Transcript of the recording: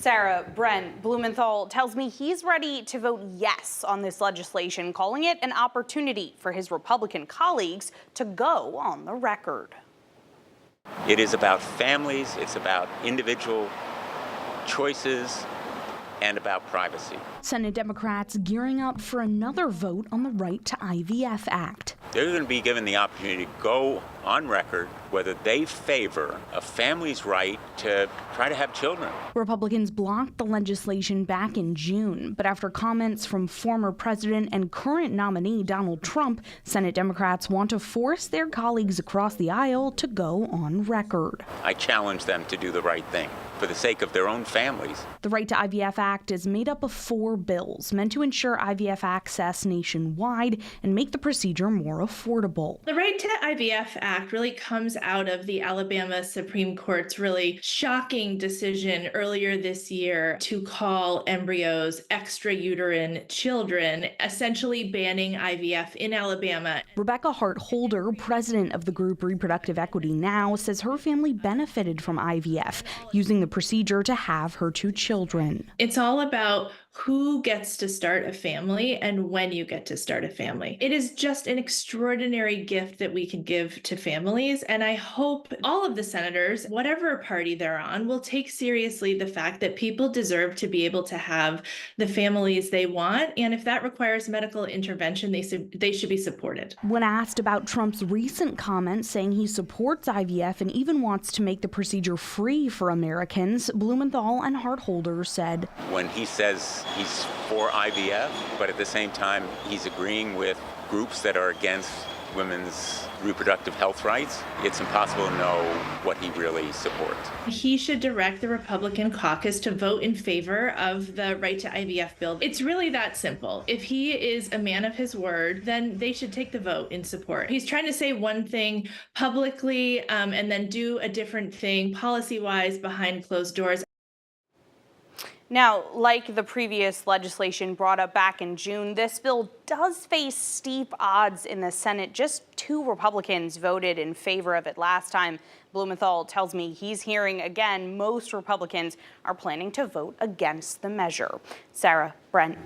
Sarah, Brent, Blumenthal tells me he's ready to vote yes on this legislation, calling it an opportunity for his Republican colleagues to go on the record. It is about families, it's about individual choices, and about privacy. Senate Democrats gearing up for another vote on the Right to IVF Act. They're going to be given the opportunity to go on record whether they favor a family's right to try to have children. Republicans blocked the legislation back in June, but after comments from former president and current nominee Donald Trump, Senate Democrats want to force their colleagues across the aisle to go on record. I challenge them to do the right thing for the sake of their own families. The Right to IVF Act is made up of 4 bills meant to ensure IVF access nationwide and make the procedure more affordable. The Right to IVF Act really comes out of the Alabama Supreme Court's really shocking decision earlier this year to call embryos extrauterine children, essentially banning IVF in Alabama. Rebecca Hart-Holder, president of the group Reproductive Equity Now, says her family benefited from IVF, using the procedure to have her 2 children. It's all about who gets to start a family and when you get to start a family. It is just an extraordinary gift that we can give to families, and I hope all of the senators, whatever party they're on, will take seriously the fact that people deserve to be able to have the families they want, and if that requires medical intervention, they should be supported. When asked about Trump's recent comments saying he supports IVF and even wants to make the procedure free for Americans, Blumenthal and Hart-Holder said, When he says he's for IVF, but at the same time he's agreeing with groups that are against women's reproductive health rights, it's impossible to know what he really supports. He should direct the Republican caucus to vote in favor of the Right to IVF bill. It's really that simple. If he is a man of his word, then they should take the vote in support. He's trying to say one thing publicly and then do a different thing policy-wise behind closed doors. Now, like the previous legislation brought up back in June, this bill does face steep odds in the Senate. Just 2 Republicans voted in favor of it last time. Blumenthal tells me he's hearing again most Republicans are planning to vote against the measure. Sarah, Brent.